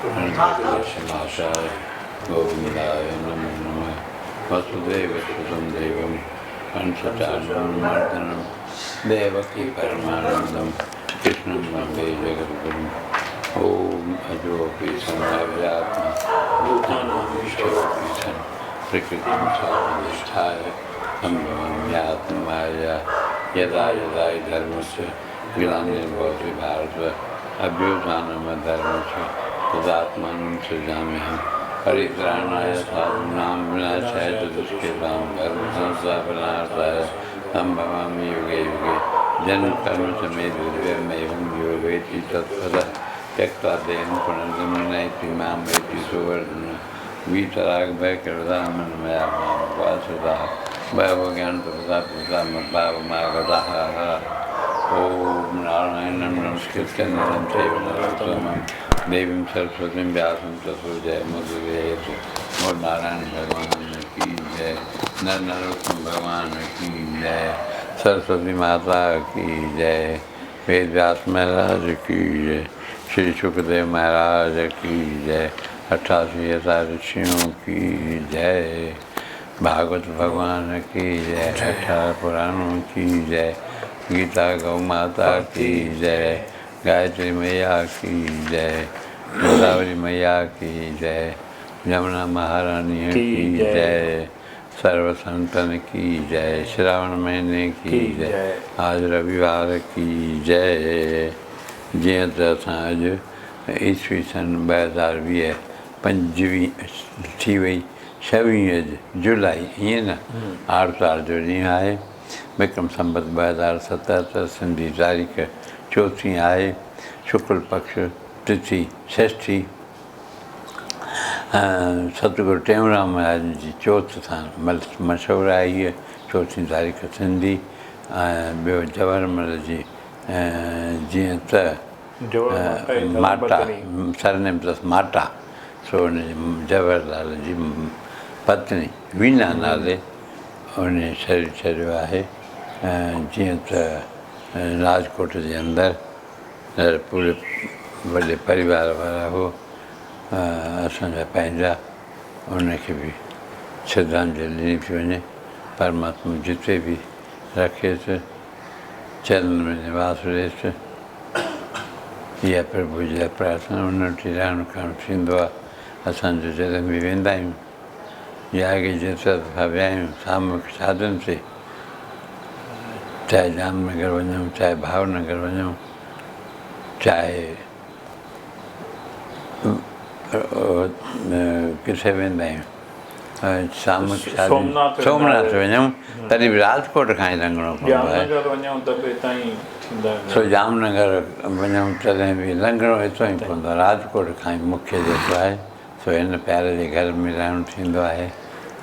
प्रणतक्लेशनाशाय गोविन्दाय नमो नमः। वसुदेवसुतं देवं कंसचाणूरमर्दनं देवकी परमानन्दं कृष्णं वन्दे जगद्गुरुम्। ॐ अजोऽपि संभव्यात्मा भूतानां सन् प्रकृतिं स्वाधिष्ठाय सम्भवाम्यात्ममाया यदा यदा हि धर्मस्य ग्लानिर्भवति भारत अभ्युत्थानमधर्मस्य तदात्मानं सृजाम्यहं। परित्राणाय साधूनां विनाशाय च दुष्कृतां धर्मसंस्थापनार्थाय सम्भवामि युगे युगे। जन्मकर्म च मे दुर्व्ययमेवं यो वेत्ति तत्त्वतः त्यक्त्वा देहं पुनर्जन्म नैति मां वेत्ति सुवर्धन। वीतरागभयकृतामन्मया मां वासुतः भयज्ञानतपसा मद्भावमागतः। ॐ नारायणं नमस्कृत्य नरं चैव नरोत्तमं देवीं सरस्वतीं व्यासं ततो जयमुदीरयेत्। और नारायण भगवान की जय, नर नरोत्तम भगवान की जय, सरस्वती माता की जय, वेद व्यास महाराज की जय, श्री सुखदेव महाराज की जय, 88 हजार ऋषियों की जय, भागवत भगवान की जय, 18 पुराणों की जय, गीता गौ माता की जय, गायत्री मैया की जय, गोदावरी मैया की जय, यमुना महारानी की जय, सर्व संतन की जय, श्रावण महीने की जय, आज रविवार की जय। जीअं त असां अॼु ईस्वी सन 2020 पंजवीं थी वई 26 जुलाई ईअं न आर्तवार जो ॾींहुं आहे। विक्रम संवत 2077 सिंधी तारीख़ 4 आहे। शुक्ल पक्ष तिथि षष्ठी। सतगुरु टेऊंराम महाराज जी चौथ सां मशहूरु आहे हीअ 4 तारीख़ सिंधी। ॿियो जवाहरमल जी जीअं त माटा सरनेम अथसि माटा, सो उन जवाहरलाल जी पत्नी वीना नाले उन शरीर छॾियो आहे। जीअं त राजकोट जे अंदरि पूरे वॾे परिवार वारा हो असांजा पंहिंजा, उनखे बि श्रद्धांजलि ॾिनी थी वञे। परमात्मा जिते बि रखेसि, चरण में निवास ॾेसि, इहा प्रभु जी लाइ प्रार्थना। उन वटि रहणु करणु थींदो आहे। असांजो जॾहिं बि वेंदा आहियूं या अॻे जेतिरा दफ़ा विया आहियूं सामूहिक साधन ते, चाहे जामनगर वञूं, चाहे भावनगर वञूं, चाहे किथे वेंदा आहियूं सामूहिक सोमनाथ वञूं, तॾहिं बि राजकोट खां ई लंघिणो पवंदो आहे। सो जामनगर वञूं तॾहिं बि लंघिणो हितां ई पवंदो आहे, राजकोट खां ई मुख्य जेको आहे। सो हिन प्यारे जे घर में रहणु थींदो आहे।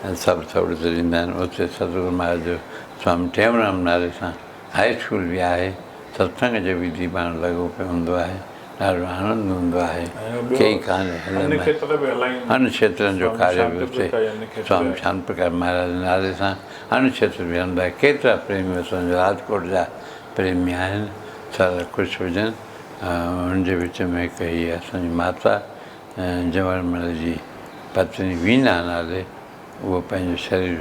सभु थोरो ॾींदा आहिनि। उते सतगुरू महाराज जो स्वामी टेऊंराम नाले सां हाई स्कूल बि आहे। सत्संग जो बि दीवान लॻो पियो हूंदो आहे। ॾाढो आनंद हूंदो आहे। कई काने अन क्षेत्रनि जो कार्य बि उते स्वामी शांत प्रकाश महाराज नाले सां अन क्षेत्र बि हलंदो आहे। केतिरा प्रेमी असांजो राजकोट जा प्रेमी आहिनि, सारा ख़ुशि हुजनि। हुनजे विच में हिकु हीअ असांजी माता जवाहरमल जी पत्नी वीना नाले, उहो पंहिंजो शरीर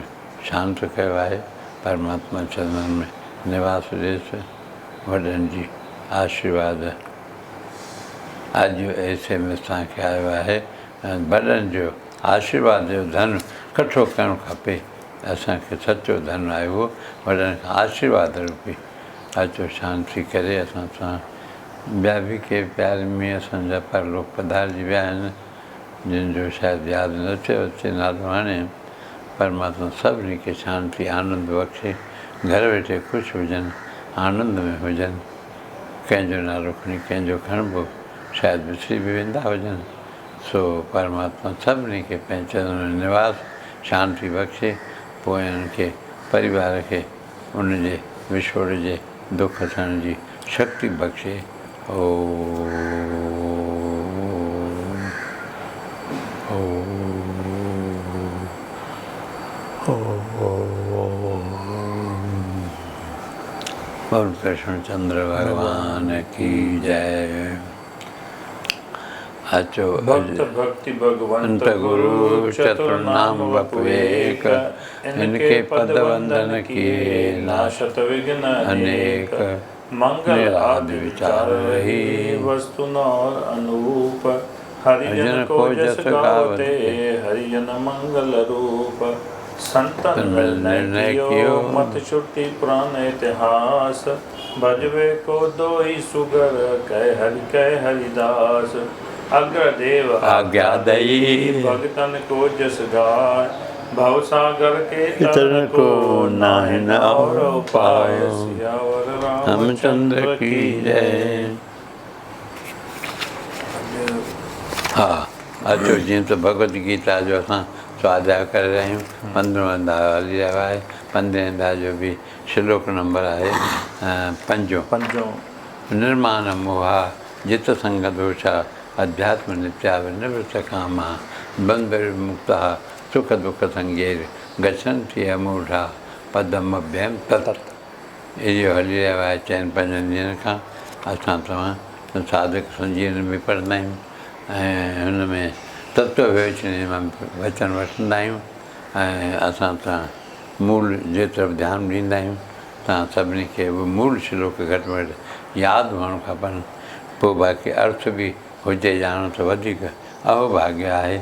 शांत कयो आहे। परमात्मा चरणनि में निवास ॾेसि। वॾनि जी आशीर्वाद अॼु ऐसे में असांखे आयो आहे। वॾनि जो आशीर्वाद जो धन कठो करणु खपे। असांखे सचो धन आहे उहो वॾनि खां आशीर्वाद रूपी। अचो शांति करे असां सां। ॿिया बि के प्यारे में असांजा परलोक पधारजी विया आहिनि, जिन जो शायदि यादि न थियो अचे नालो हाणे। परमात्मा सभिनी खे शांति आनंद बख़्शे, घर वेठे ख़ुशि हुजनि, आनंद में हुजनि। कंहिंजो नालो खणी कंहिंजो खणिबो शायदि विसरी बि वेंदा हुजनि। सो परमात्मा सभिनी खे पंहिंजे चरण में निवास शांति बख़्शे, पोइ इन्हनि खे परिवार खे उनजे विछोड़ जे दुख थियण जी शक्ति बख़्शे। ओ कृष्ण चंद्र भगवान की जय। अचो भक्त भक्ति भगवंत गुरु चतुर्नाम वपुएक, इनके पद वंदन किए नाशत विघ्न अनेक। मंगल आदि विचार रही वस्तु नौर अनूप, हरिजन को जस गावते हरिजन मंगल रूप। संतन निर्णय कियो मत छुट्टी पुराण इतिहास, भजवे को दो ही सुगर कह हरिदास। अग्रदेव आज्ञा दई भगतन को जस गाय, भवसागर के तरन को नाहिन और उपाय। सियावर रामचंद्र की जय। हाँ अचो जीअं त भगवत गीता जो असां स्वाध्याय करे रहिया आहियूं। 15 अध्याय हली रहियो आहे। 15 अध्याय जो बि श्लोक नंबर आहे 5। निर्माण मोहा जित संग दोषा, अध्यात्म नित्या निवृत्त कामा, बंध मुक्ता सुख दुख संगेर, गच्छन्ति अमूढ़ा पदम अभ्यम तत्। इहो हली रहियो आहे 4-5 ॾींहंनि खां। असां तव्हां साधक संजीवन में पढ़ंदा आहियूं ऐं हुन में तत्व विवेचने मां वचन वठंदा आहियूं ऐं असां तव्हां मूल जे तरफ़ ध्यानु ॾींदा आहियूं। तव्हां सभिनी खे उहे मूल श्लोक घटि में घटि यादि हुअणु खपनि, पोइ बाक़ी अर्थ बि हुजे ॼाणो त वधीक अहोभाग्य आहे।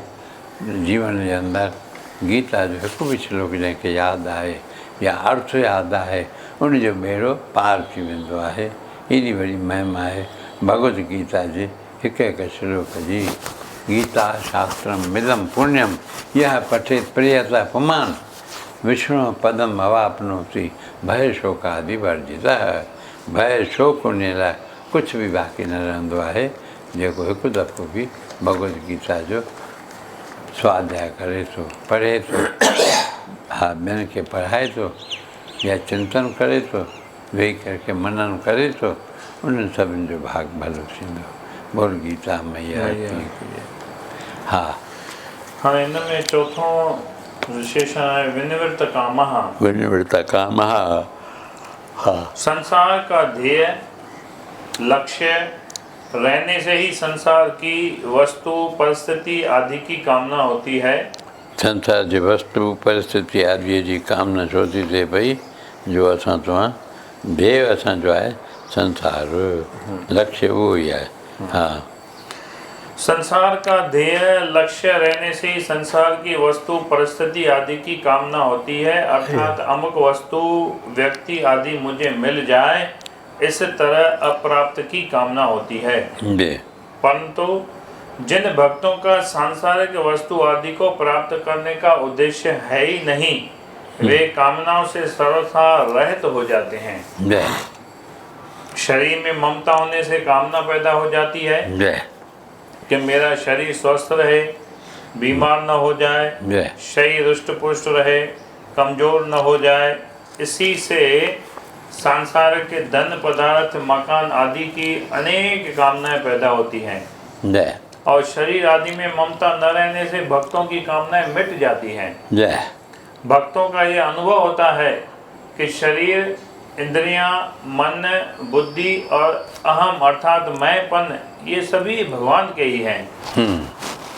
जीवन जे अंदरि गीता जो हिकु बि श्लोक जंहिंखे यादि आहे या अर्थ यादि आहे उनजो बेड़ो पार थी वेंदो आहे। एॾी वॾी महिमा आहे भगवत गीता जी हिकु हिकु श्लोक जी। गीता शास्त्रम मिदम पुण्यम यह पठेत प्रियता पुमान्, विष्णु पदम अवाप्नोति भय शोकादि वर्जितः। भय शोक उन लाइ कुझु बि बाक़ी न रहंदो आहे जेको हिकु दफ़ो बि भगवत गीता जो स्वाध्याय करे थो, पढ़े थो, हा ॿियनि खे पढ़ाए थो या चिंतन करे थो, वेही करके मनन करे थो, उन्हनि सभिनि जो भाग भलो थींदो। बोल गीता मैया की। हा हाणे हिन में चौथों विशेषण आहे विनिवृत्त कामः। विनिवृत्त कामः। हा संसार का ध्येय लक्ष्य रहने से ही संसार की वस्तु परिस्थिति आदि की कामना होती है। संसार जी वस्तु परिस्थिति आदि जी कामना छो थी थिए पई, जो असां तव्हां ध्येय असांजो आहे संसार, लक्ष्य उहो ई आहे। हाँ संसार का ध्येय लक्ष्य रहने से ही संसार की वस्तु परिस्थिति आदि की कामना होती है, अर्थात अमुक वस्तु व्यक्ति आदि मुझे मिल जाए, इस तरह अप्राप्त की कामना होती है। परंतु जिन भक्तों का सांसारिक वस्तु आदि को प्राप्त करने का उद्देश्य है ही नहीं, वे कामनाओं से सर्वथा रहित हो जाते हैं। शरीर में ममता होने से कामना पैदा हो जाती है कि मेरा शरीर स्वस्थ रहे, बीमार न हो जाए, शरीर रुष्ट पुष्ट रहे, कमजोर न हो जाए। इसी से सांसारिक के धन पदार्थ मकान आदि की अनेक कामनाएं पैदा होती हैं और शरीर आदि में ममता न रहने से भक्तों की कामनाएं मिट जाती हैं। भक्तों का यह अनुभव होता है कि शरीर, इंद्रियां, मन, बुद्धि और अहम अर्थात मैंपन ये सभी भगवान के ही हैं।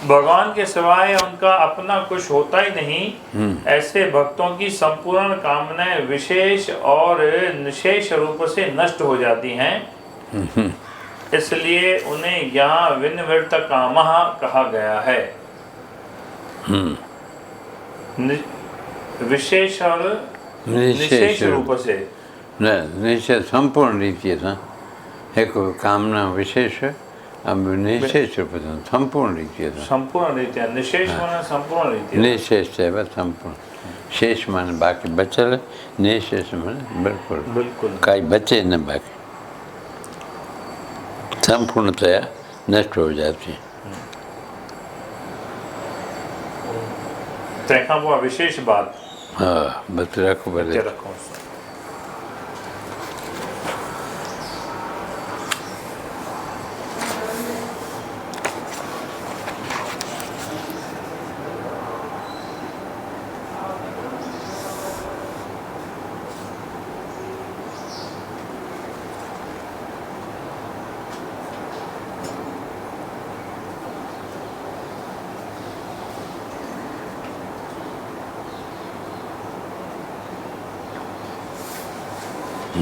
भगवान के सिवाय उनका अपना कुछ होता ही नहीं। ऐसे भक्तों की संपूर्ण कामनाएं विशेष और निशेष रूप से नष्ट हो जाती हैं। इसलिए उन्हें यहाँ विनिवृत्त कामः कहा गया है। विशेष और निशेष रूप से न निशेष संपूर्ण रीति सां हिकु कामना विशेष निशेष रूप सां संपूर्ण रीति सां। संपूर्ण रीति निशेष माना संपूर्ण रीति। निशेष चइबो संपूर्ण, शेष माना बाक़ी बचल, निशेष माना बिल्कुलु बिल्कुलु काई बचे न, बाक़ी संपूर्णतया नष्ट हो जाती। तंहिंखां पोइ विशेष बात। हाँ बस रखो भले रखो।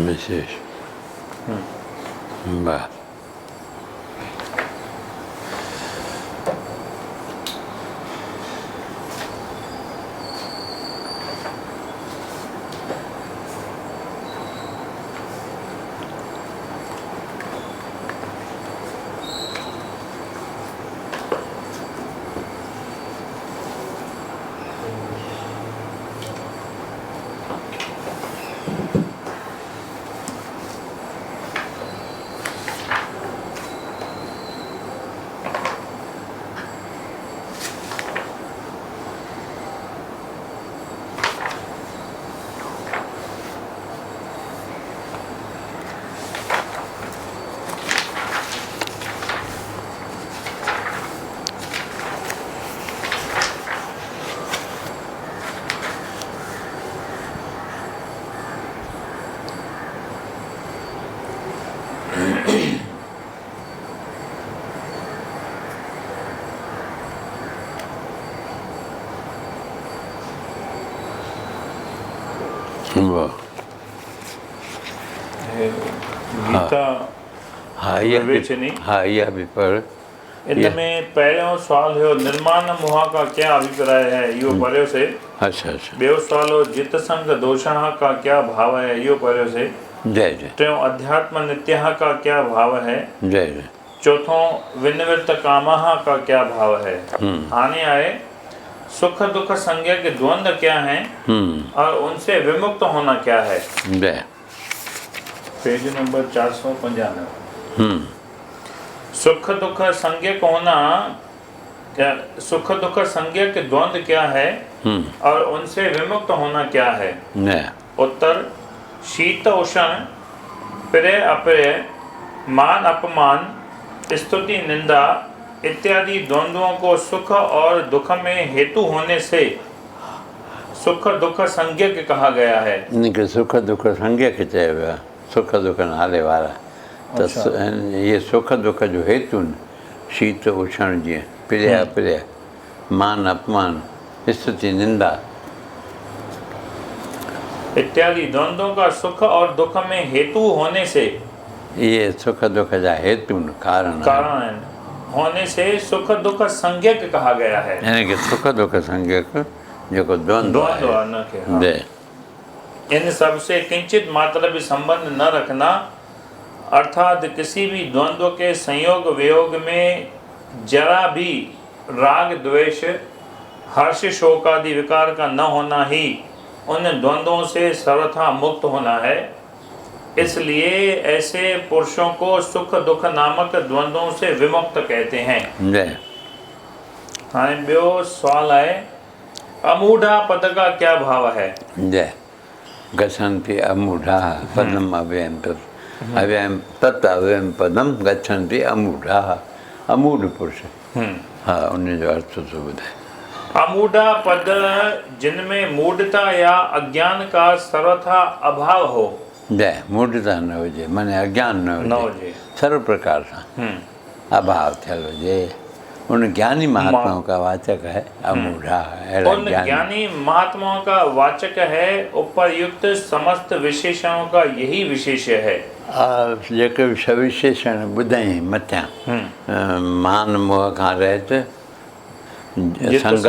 विशेष वाह। वाह। गीता हाँ इहा विवेचनी। हाँ इहा बि पढ़। इनमें पहिरियों सुवाल हुयो निर्माण मोह का क्या अभिप्राय है, इहो पढ़ियो से। अच्छा अच्छा। ॿियो सुवाल हो जित संग दोषः का क्या भाव है, इहो पढ़ियो से। जय जय टियों अध्यात्म नित्यः का क्या भाव है। जय जय। चौथों विनिवृत्त कामः का क्या भाव है। आने आए सुख दुख संज्ञक द्वंद्व क्या हैं और उनसे विमुक्त होना क्या है। जय। Page number 495। सुख दुख संज्ञक होना क्या, सुख दुख संज्ञक द्वंद्व क्या है और उनसे विमुक्त होना क्या है। उत्तर शीत उष्ण, प्रिय अप्रिय, मान अपमान, स्तुति निंदा इत्यादि द्वंद्वों को सुख और दुख में हेतु होने से सुख दुख संज्ञक कहा गया है। इनके सुख दुख संज्ञक चयो वियो आहे, सुख दुख नाले वारा। त ये सुख दुख जो हेतु शीत उष्ण जीअं प्रिय अप्रिय, मान अपमान, स्तुति निंदा इत्यादि द्वंद्वों का सुख और दुख में हेतु होने से, ये सुख दुख जा हेतु कारण कारण होने से सुख दुख संज्ञक कहा गया है। यानी कि सुख दुख संज्ञक जेको द्वंद्व आहे। इन सब से किंचित मात्र भी संबंध न रखना, अर्थात किसी भी द्वंद्व के संयोग वियोग में जरा भी राग द्वेष हर्ष शोक आदि विकार का न होना ही उन द्वंद्वों से सर्वथा मुक्त होना है। इसलिए ऐसे पुरुषों को सुख दुख नामक द्वंद्वों से विमुक्त कहते हैं। हाँ, ॿियो सवाल है अमूढ़ा पद का क्या भाव है। जय। गच्छन्ति अमूढ़ा पदम अव्ययम तत्, अव्ययम तत् अव्ययम पदम गच्छन्ति अमूढ़ा। अमूढ़ पुरुष। हाँ, उन जो अर्थ तो ॿुधाए। अमूढ़ा पद जिनमें मूढ़ता या अज्ञान का सर्वथा अभाव हो। जय। मूढ़ता न हुजे, माने अज्ञान न हुजे, सर्व प्रकार सां अभाव थियल हुजे, उन ज्ञानी महात्माओं का वाचक है अमूढ़ा। उन ज्ञानी महात्माओं का वाचक है, उपयुक्त समस्त विशेषणों का यही विशेष्य है। जेके सविशेषण ॿुधाई मथियां मान मोह खां रहित, संग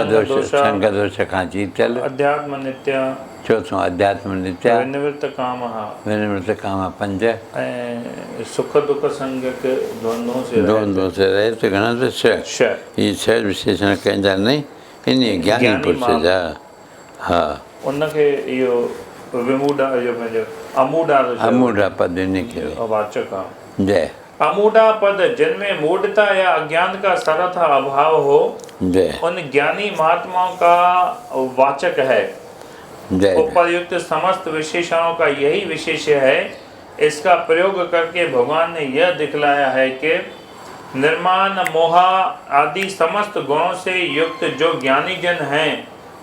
दोष खां जीतल, अध्यात्म नित्य, चौथों अध्यात्म नित्य, विनिवृत्त कामः, विनिवृत्त काम 5, ऐं सुख दुख संज्ञक द्वंद्वों से रहित घणा त 6। ये 6 विशेषण कंहिंजा नहीं, इन ज्ञानी पुरुष जा। हा, उनखे इहो विमूढ़ा इहो पंहिंजो अमूढ़ा पद इनखे वाचक आहे। जय। अमूढ़ा पद जिनमें मूढ़ता या अज्ञान का सर्वथा अभाव हो, उन ज्ञानी महात्माओं का वाचक है। उपयुक्त समस्त विशेषणों का यही विशेष्य है। इसका प्रयोग करके भगवान ने यह दिखलाया है कि निर्माण मोह आदि समस्त गुणों से युक्त जो ज्ञानी जन हैं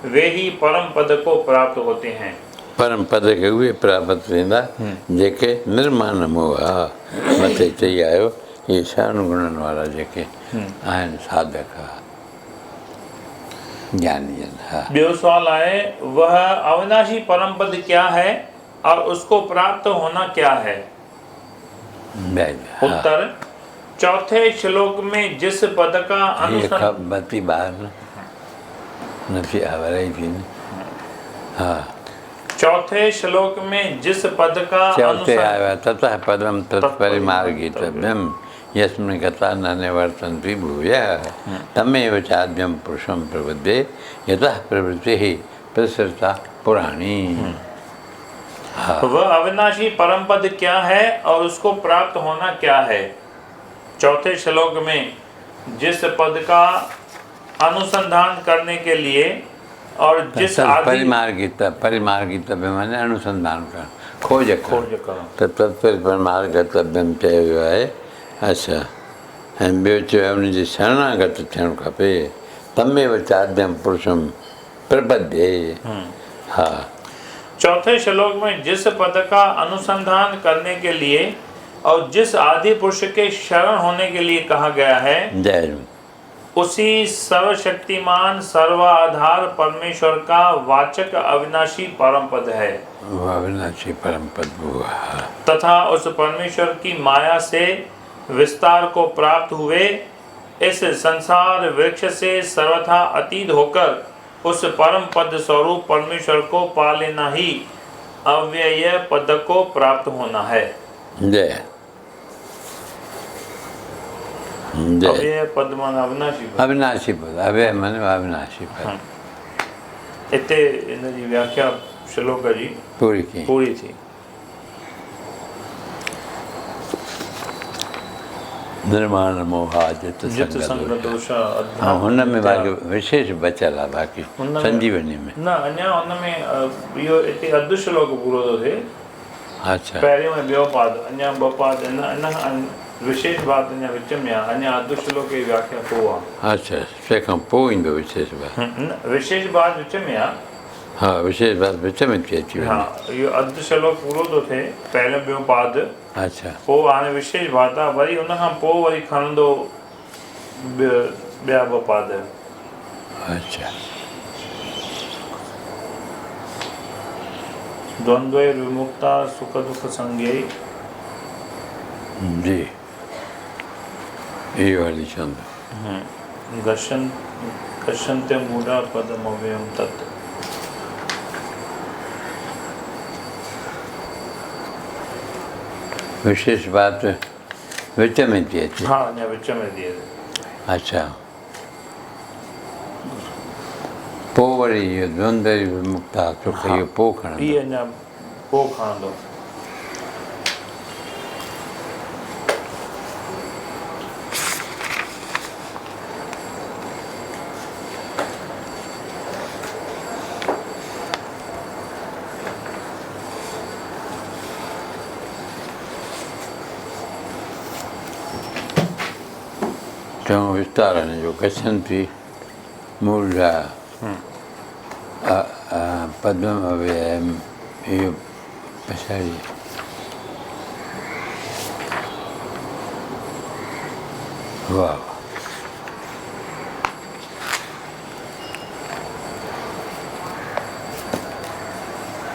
वे ही परम पद को प्राप्त होते हैं। परम पद के उहे प्राप्त थींदा जेके निर्माण मोह मथे चई आयो, ये शरण गुणन वारा जेके आहिनि साधक ज्ञानी जन। हाँ। ॿियो सवाल आहे वह अविनाशी परम पद क्या है और उसको प्राप्त होना क्या है? उत्तर, चौथे श्लोक में जिस पद का अनुसंधान, बत्ती बाहर नहीं आ रही थी। हाँ, चौथे श्लोक में जिस पद का चौथे आया ततः पदम तत्परिमार्गितव्यम यस्मिन् गता न निवर्तन्ति भूयः तमेव चाद्यं पुरुषं प्रपद्ये यतः प्रवृत्तिः प्रसृता पुराणी। वह अविनाशी परम पद क्या है और उसको प्राप्त होना क्या है? चौथे श्लोक में जिस पद का अनुसंधान करने के लिए और जिस परिमार्गितव्य माने अनुसंधान कर खोज करो तो तत्परिमार्गितव्यम चयो आहे। अच्छा, ऐं ॿियो चयो उनजी शरणागत थियणु खपे। तमेव चाद्यम पुरुषम प्रपद्ये। हाँ, चौथे श्लोक में जिस पद का अनुसंधान करने के लिए और जिस आदि पुरुष के शरण होने के लिए कहा गया है, जय, उसी सर्वशक्तिमान सर्वाधार परमेश्वर का वाचक अविनाशी परम पद है। वो अविनाशी परम पद हुआ तथा उस परमेश्वर की माया से विस्तार को प्राप्त हुए इस संसार वृक्ष से सर्वथा अतीत होकर उस परम पद स्वरूप परमेश्वर को पा लेना ही अव्यय पद को प्राप्त होना है। जय जय। अव्यय पद माने अविनाशी पद। अविनाशी पद, अव्यय माने अविनाशी पद। इते इन जी व्याख्या श्लोक जी पूरी थी। निर्माण मोहाजित संग दोष। हाँ, हुन में बाक़ी विशेष बचल आहे, बाक़ी संजीवनी में न अञा हुन में इहो इते अधु श्लोक पूरो थो थिए। अच्छा, पहिरियों में ॿियो पाद, अञा ॿ पाद इन विशेष बात अञा विच में आहे। अञा अधु श्लोक जी व्याख्या पोइ आहे। अच्छा, तंहिंखां पोइ ईंदो विशेष बात। विशेष बात विच में आहे। हाँ, विशेष बात विच में थी अची वञे। हाँ, इहो अधु श्लोक पूरो थो थिए, पहिरियों ॿियो पाद। अच्छा, पोइ हाणे विशेष बात आहे, वरी उनखां पोइ वरी खणंदो ॿिया ॿ पाद। अच्छा, द्वंद्वे विमुक्ता सुख दुख संज्ञेय। जी, ये वाली छंद। गच्छन्ते मूढ़ा पदमव्ययं तत्। विशेष बात विच में थी अचे। हाँ, अञा विच में थी अचे। अच्छा, पोइ वरी इहो द्वंद्व विमुक्ता सुख इहो पोइ खणंदो। इहे अञा पोइ खणंदो। चङो विस्तार हिन जो। गच्छन्ति मूढ़ा पद्म अव्ययम, इहो पछाड़ी वाह।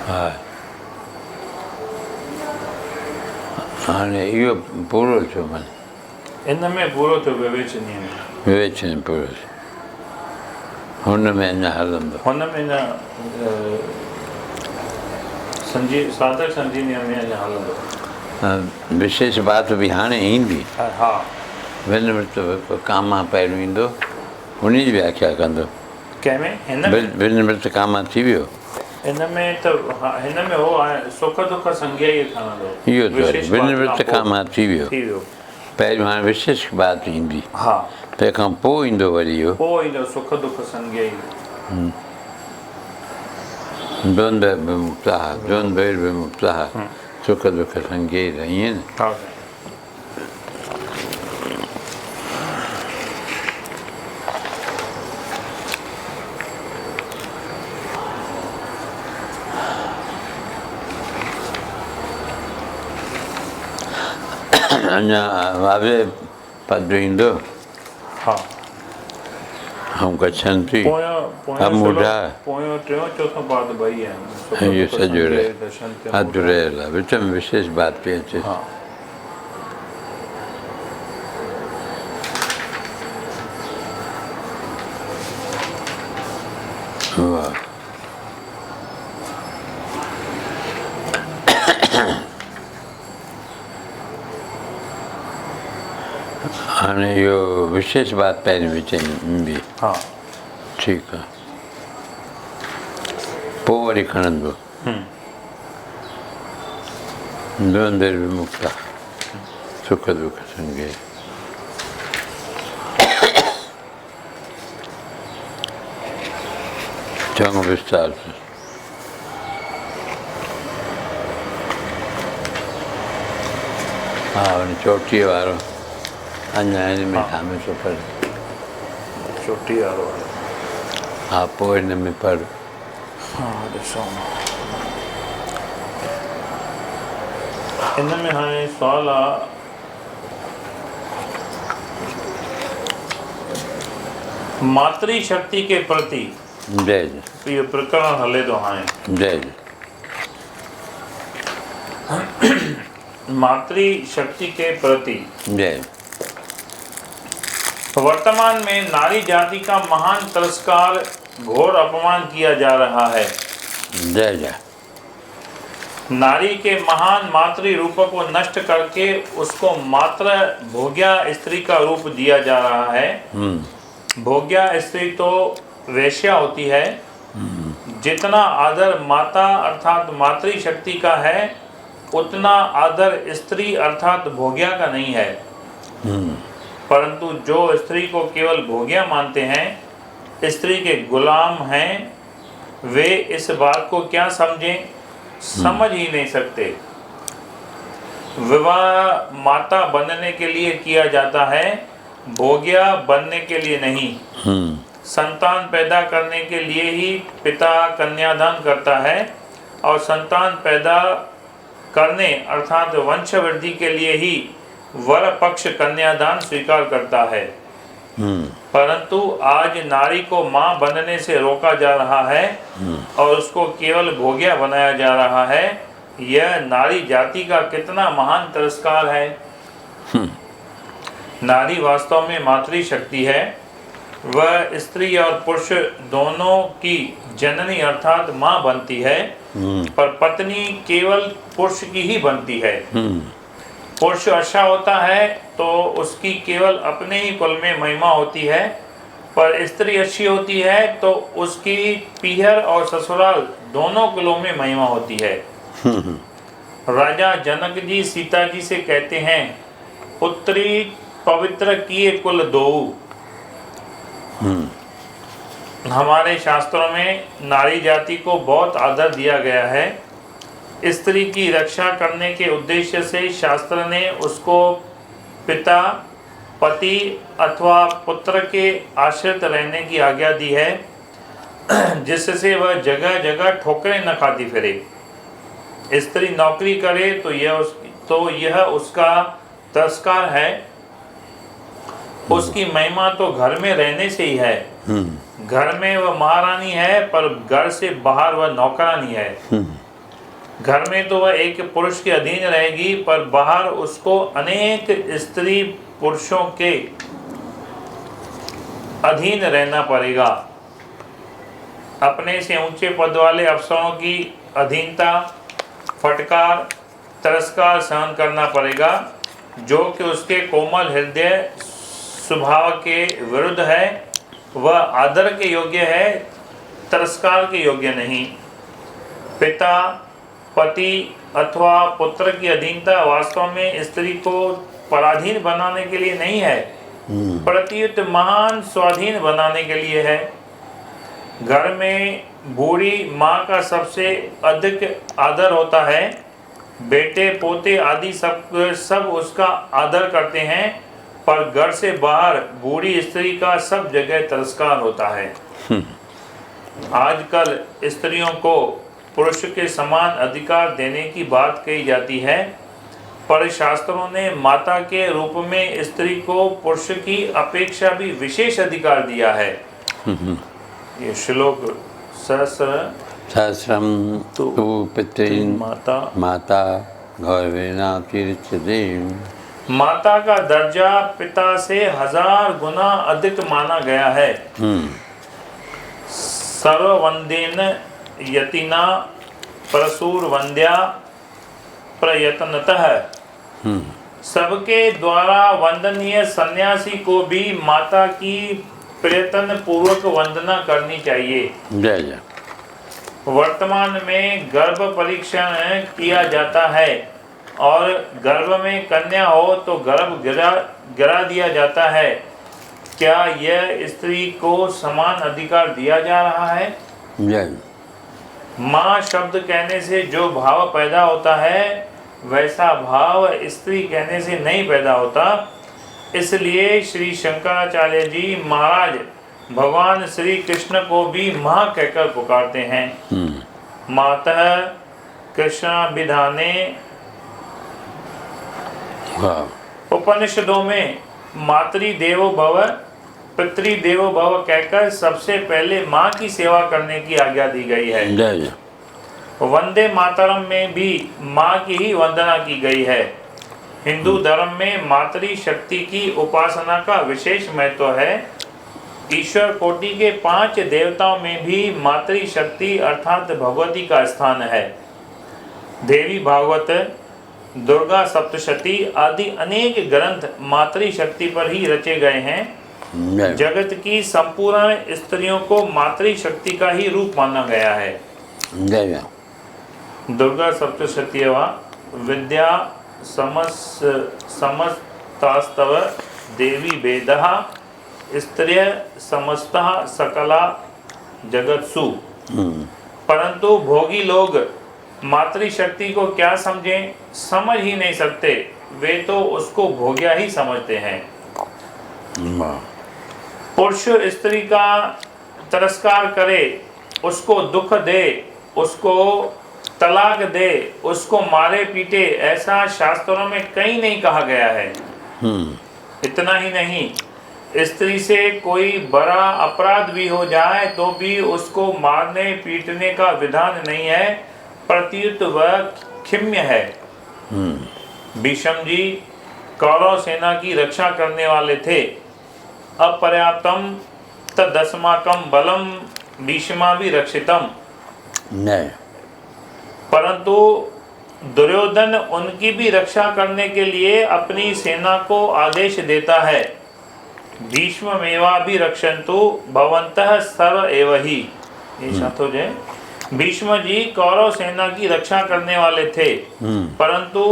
हा, हाणे इहो पूरो थियो माने इन में पूरो थियो विवेचनीय में। विवेचन पूरो थियो, हुन में अञा हलंदो। हुन में अञा साधक संजीवनी में अञा हलंदो। विशेष बात बि हाणे ईंदी। हा, विनिवृत्त कामा पहिरियों ईंदो, उन जी व्याख्या कंदो। कंहिंमें हिन में विनिवृत्त कामा थी वियो। हिन में त हिन में हो आहे सुख दुख संज्ञा ई खणंदो। इहो विनिवृत्त कामा थी वियो। पहिरियों हाणे विशेष बात ईंदी। हा, तंहिंखां पोइ ईंदो वरी इहो। पोइ ईंदो सुख दुख संज्ञा ई। द्वंद्व विमुक्तः, द्वंद्वैर्विमुक्तः सुख दुख संज्ञैः, ईअं न। हा, अञा वावे पद ईंदो। हा, हम गच्छन्ति पोयों अमूढ़ा पोयों टियों चौथों पाद भई है ये सॼो रहे दर्शन हाथ जुड़ियल आहे विच में विशेष बात पई अचे हाँ वाह हाणे इहो विशेष बात पहिरीं विच में बि हाँ ठीकु आहे पोइ वरी खणंदो द्वंद्व विमुक्ता सुख दुख संगे चङो विस्तार सां हा वरी चोटीअ वारो अञा हिन में थामे थो पढ़ चोटी वारो आहे हा पोइ हिन में पढ़ हाँ ॾिसो इन में हाणे सुवाल आहे मातृशक्ति के प्रति जय जय इहो प्रकरण हले थो हाणे जय जय मातृशक्ति के प्रति जय वर्तमान में नारी जाति का महान तिरस्कार घोर अपमान किया जा रहा है। जय जय नारी के महान मातृ रूप को नष्ट करके उसको मात्र भोग्या स्त्री का रूप दिया जा रहा है। भोग्या स्त्री तो वेश्या होती है। जितना आदर माता अर्थात मातृशक्ति का है उतना आदर स्त्री अर्थात भोग्या का नहीं है। परंतु जो स्त्री को केवल भोग्या मानते हैं, स्त्री के गुलाम हैं, वे इस बात को क्या समझें, समझ ही नहीं सकते। विवाह माता बनने के लिए किया जाता है, भोग्या बनने के लिए नहीं। संतान पैदा करने के लिए ही पिता कन्यादान करता है और संतान पैदा करने अर्थात वंश वृद्धि के लिए ही वर पक्ष कन्यादान स्वीकार करता है। परंतु आज नारी को मां बनने से रोका जा रहा है और उसको केवल भोग्या बनाया जा रहा है। यह नारी जाति का कितना महान तिरस्कार है। नारी वास्तव में मातृशक्ति है। वह स्त्री और पुरुष दोनों की जननी अर्थात मां बनती है, पर पत्नी केवल पुरुष की ही बनती है। पुरुष अच्छा होता है तो उसकी केवल अपने ही कुल में महिमा होती है, पर स्त्री अच्छी होती है तो उसकी पीहर और ससुराल दोनों कुलों में महिमा होती है। राजा जनक जी सीता जी से कहते हैं, पुत्री पवित्र किए कुल दोऊ। हमारे शास्त्रों में नारी जाति को बहुत आदर दिया गया है। स्त्री की रक्षा करने के उद्देश्य से शास्त्र ने उसको पिता, पति अथवा पुत्र के आश्रित रहने की आज्ञा दी है, जिससे वह जगह जगह ठोकरें न खाती फिरे। स्त्री नौकरी करे तो यह उसका तिरस्कार है। उसकी महिमा तो घर में रहने से ही है। घर में वह महारानी है, पर घर से बाहर वह नौकरानी है। घर में तो वह एक पुरुष के अधीन रहेगी, पर बाहर उसको अनेक स्त्री पुरुषों के अधीन रहना पड़ेगा। अपने से ऊंचे पद वाले अफसरों की अधीनता, फटकार, तिरस्कार सहन करना पड़ेगा, जो कि उसके कोमल हृदय स्वभाव के विरुद्ध है। वह आदर के योग्य है, तिरस्कार के योग्य नहीं। पिता, पति अथवा पुत्र की अधीनता वास्तव में स्त्री को पराधीन बनाने के लिए नहीं है, प्रत्युत महान स्वाधीन बनाने के लिए है। घर में बूढ़ी माँ का सबसे अधिक आदर होता है। बेटे पोते आदि सब उसका आदर करते हैं, पर घर से बाहर बूढ़ी स्त्री का सब जगह तिरस्कार होता है। आजकल स्त्रियों को पुरुष के समान अधिकार देने की बात कही जाती है, पर शास्त्रों ने माता के रूप में स्त्री को पुरुष की अपेक्षा भी विशेष अधिकार दिया है। ये श्लोक सहस्रम तु तु पितॄन् माता माता गौरवेणातिरिच्यते। माता का दर्जा पिता से 1000 गुना अधिक माना गया है। सर्ववंदेन यतिना परशुर वंद्या प्रयत्नतः। सबके द्वारा वंदनीय सन्यासी को भी माता की प्रयत्न पूर्वक वंदना करनी चाहिए। जय जय। वर्तमान में गर्भ परीक्षण किया जाता है और गर्भ में कन्या हो तो गर्भ गिरा दिया जाता है। क्या यह स्त्री को समान अधिकार दिया जा रहा है? जय। माँ शब्द कहने से जो भाव पैदा होता है वैसा भाव स्त्री कहने से नहीं पैदा होता। इसलिए श्री शंकराचार्य जी महाराज भगवान श्री कृष्ण को भी माँ कहकर पुकारते हैं। मातः कृष्ण विधाने। उपनिषदों में मातृ देवो भव पितृ देवो भव कहकर सबसे पहले माँ की सेवा करने की आज्ञा दी गई है। जय। वंदे मातरम में भी माँ की ही वंदना की गई है। हिंदू धर्म में मातृ शक्ति की उपासना का विशेष महत्व है। ईश्वर कोटि के 5 देवताओं में भी मातृ शक्ति अर्थात भगवती का स्थान है। देवी भागवत, दुर्गा सप्तशती आदि अनेक ग्रंथ मातृ शक्ति पर ही रचे गए हैं। जगत की संपूर्ण स्त्रियों को मातृ शक्ति का ही रूप माना गया है। जय। दुर्गा सप्तशतीवा विद्या समस्तास्तव देवी वेदः स्त्रिय समस्तः सकला जगत्सु। परंतु भोगी लोग मातृशक्ति को क्या समझें, समझ ही नहीं सकते। वे तो उसको भोग्या ही समझते हैं। पुरुष स्त्री का तिरस्कार करे, उसको दुख दे, उसको तलाक दे, उसको मारे पीटे, ऐसा शास्त्रों में कहीं नहीं कहा गया है। इतना ही नहीं, स्त्री से कोई बड़ा अपराध भी हो जाए तो भी उसको मारने पीटने का विधान नहीं है, प्रत्युत वह क्षम्य है। भीष्म जी कौरव सेना की रक्षा करने वाले थे। अपर्याप्तम तदस्माकं बलम भीष्माभिरक्षितम्। परंतु दुर्योधन उनकी भी रक्षा करने के लिए अपनी सेना को आदेश देता है। भीष्ममेवाभिरक्षन्तु भवन्तः सर्व एव हि। ये साथ हो जाए। भीष्म जी कौरव सेना की रक्षा करने वाले थे, परंतु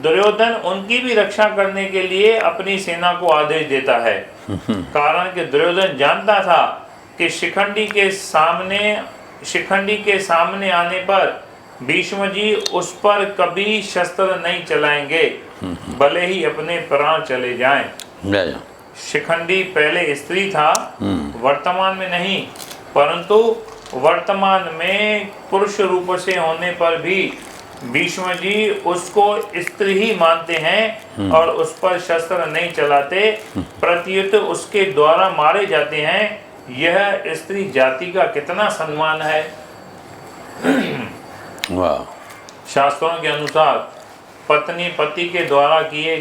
दुर्योधन उनकी भी रक्षा करने के लिए अपनी सेना को आदेश देता है। कारण कि दुर्योधन जानता था कि शिखंडी के सामने आने पर भीष्म जी उस पर कभी शस्त्र नहीं चलाएंगे, भले ही अपने प्राण चले जाएं। शिखंडी पहले स्त्री था, वर्तमान में नहीं, परंतु वर्तमान में पुरुष रूप से होने पर भी भीष्म जी उसको स्त्री ही मानते हैं और उस पर शस्त्र नहीं चलाते, प्रत्युत उसके द्वारा मारे जाते हैं। यह स्त्री जाति का कितना सम्मान है। शास्त्रों के अनुसार पत्नी पति के द्वारा किए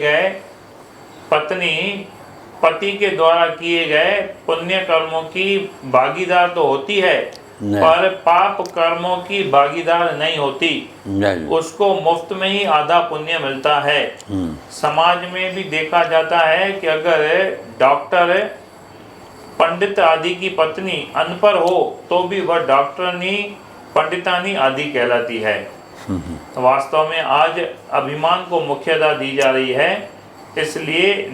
गए पुण्य कर्मों की भागीदार तो होती है, पर पाप कर्मों की भागीदार नहीं होती। उसको मुफ्त में ही आधा पुण्य मिलता है। समाज में भी देखा जाता है कि अगर डॉक्टर पंडित आदि की पत्नी अनपढ़ हो तो भी वह डॉक्टरनी पंडितानी आदि कहलाती है। वास्तव में आज अभिमान को मुख्यता दी जा रही है, इसलिए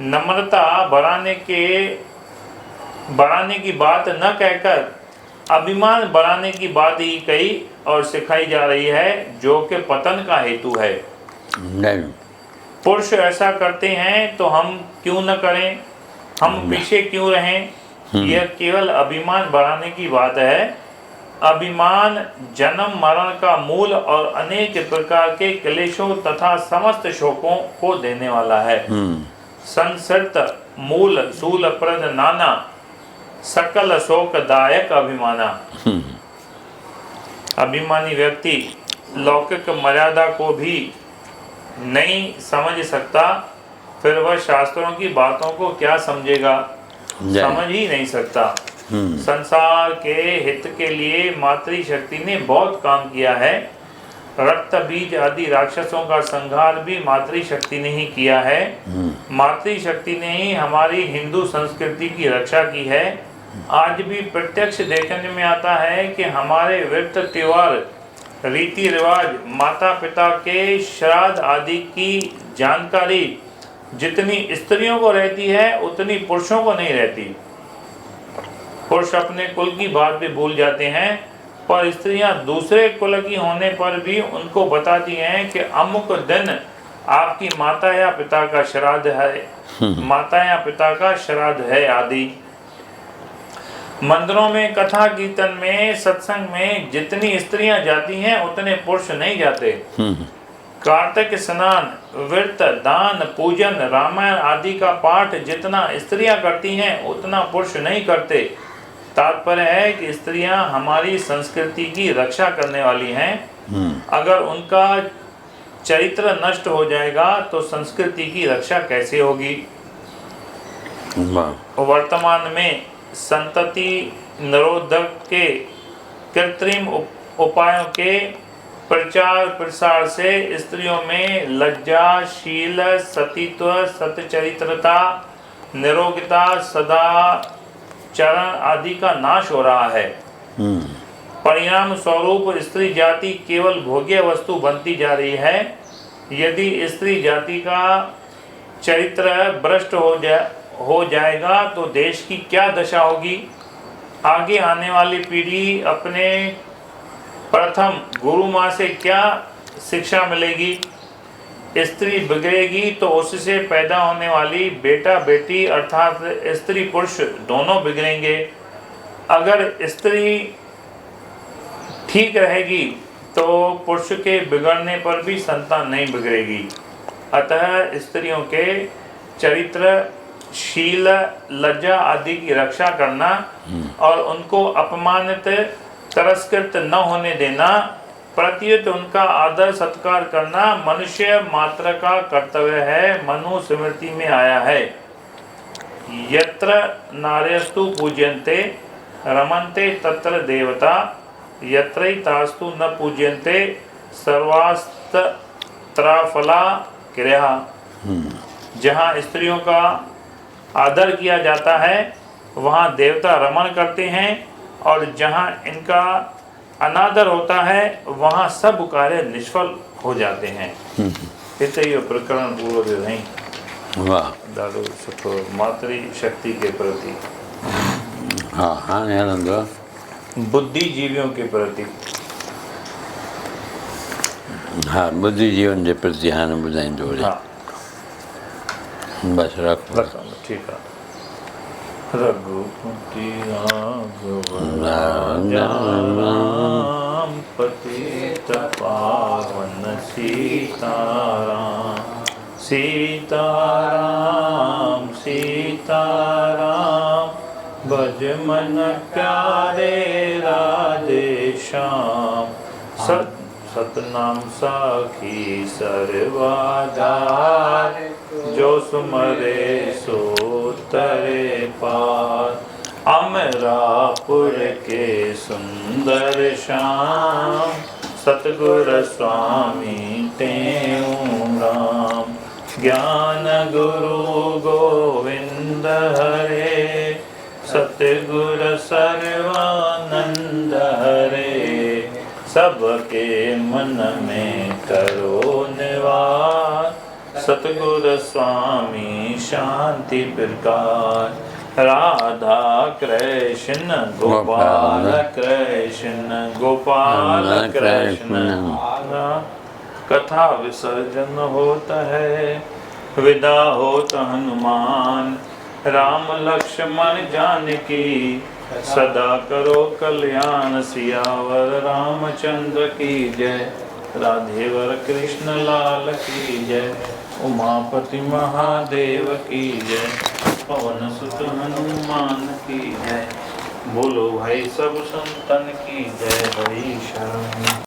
नम्रता बढ़ाने की बात न कहकर अभिमान बढ़ाने की बात ही कही और सिखाई जा रही है, जो कि पतन का हेतु है। पुरुष ऐसा करते हैं तो हम क्यों न करें, हम पीछे क्यों रहें। यह केवल अभिमान बढ़ाने की बात है। अभिमान जन्म मरण का मूल और अनेक प्रकार के क्लेशों तथा समस्त शोकों को देने वाला है। संसृत मूल शूल प्रद नाना, सकल शोकदायक अभिमाना। अभिमानी व्यक्ति लौकिक मर्यादा को भी नहीं समझ सकता, फिर वह शास्त्रों की बातों को क्या समझेगा, समझ ही नहीं सकता। संसार के हित के लिए मातृशक्ति ने बहुत काम किया है। रक्त बीज आदि राक्षसों का संहार भी मातृशक्ति ने ही किया है। मातृशक्ति ने ही हमारी हिंदू संस्कृति की रक्षा की है। आज भी प्रत्यक्ष देखने में आता है कि हमारे व्रत त्योहार रीति रिवाज माता पिता के श्राद्ध आदि की जानकारी जितनी स्त्रियों को रहती है उतनी पुरुषों को नहीं रहती। पुरुष अपने कुल की बात भी भूल जाते हैं, पर स्त्रियां दूसरे कुल की होने पर भी उनको बताती हैं कि अमुक दिन आपकी माता या पिता का श्राद्ध है, माता या पिता का श्राद्ध है आदि। मंदिरों में कथा कीर्तन में सत्संग में जितनी स्त्रियां जाती हैं उतने पुरुष नहीं जाते। कार्तिक स्नान व्रत दान पूजन रामायण आदि का पाठ जितना स्त्रियां करती हैं उतना पुरुष नहीं करते। तात्पर्य है कि स्त्रियां हमारी संस्कृति की रक्षा करने वाली हैं। अगर उनका चरित्र नष्ट हो जाएगा तो संस्कृति की रक्षा कैसे होगी। वर्तमान में संतति निरोधक के कृत्रिम उपायों के प्रचार प्रसार से स्त्रियों में लज्जा शील सतीत्व सतचरित्रता निरोगिता सदाचरण आदि का नाश हो रहा है। परिणाम स्वरूप स्त्री जाति केवल भोग्य वस्तु बनती जा रही है। यदि स्त्री जाति का चरित्र भ्रष्ट हो जाएगा तो देश की क्या दशा होगी। आगे आने वाली पीढ़ी अपने प्रथम गुरु माँ से क्या शिक्षा मिलेगी। स्त्री बिगड़ेगी तो उससे पैदा होने वाली बेटा बेटी अर्थात स्त्री पुरुष दोनों बिगड़ेंगे। अगर स्त्री ठीक रहेगी तो पुरुष के बिगड़ने पर भी संतान नहीं बिगड़ेगी। अतः स्त्रियों के चरित्र शील लज्जा आदि की रक्षा करना और उनको अपमानित तिरस्कृत न होने देना, प्रत्युत उनका आदर सत्कार करना मनुष्य मात्र का कर्तव्य है। मनु स्मृति में आया है, यत्र नार्यस्तु पूज्यन्ते रमन्ते तत्र देवता, यत्रैतास्तु न पूज्यन्ते सर्वास्त्राफला क्रिया। जहाँ स्त्रियों का आदर किया जाता है वहाँ देवता रमण करते हैं, और जहाँ इनका अनादर होता है वहाँ सब कार्य निष्फल हो जाते हैं। हिते प्रकरण पूरो नहीं ॾाढो सुठो मातृ शक्ति के प्रति, हाँ हाँ बुद्धिजीवियों के प्रति, हाँ बुद्धिजीवन के प्रति हाँ ॿुधाईंदो। हाँ बस रखो ठीक है। रघुपति राम पतित पावन सीताराम सीताराम सीताराम भज मन प्यारे राधे श्याम। सतनाम साखी सर्वाधार, जो सुमरे सो तरे पार। अमरापुर के सुंदर श्याम, सतगुर स्वामी तेऊ राम। ज्ञान गुरु गोविंद हरे, सतगुर सर्वानंद हरे। सबके मन में करो निवास, सतगुर स्वामी शांति प्रकाश। राधा कृष्ण गोपाल कृष्ण गोपाल कृष्ण। कथा विसर्जन होता है, विदा होता हनुमान। राम लक्ष्मण जानकी, सदा करो कल्याण। सियावर रामचंद्र की जय, राधेवर कृष्ण लाल की जय। उमापति महादेव की जय, पवन सुत हनुमान की जय, बोलो भाई सब संतन की जय, भाई शरण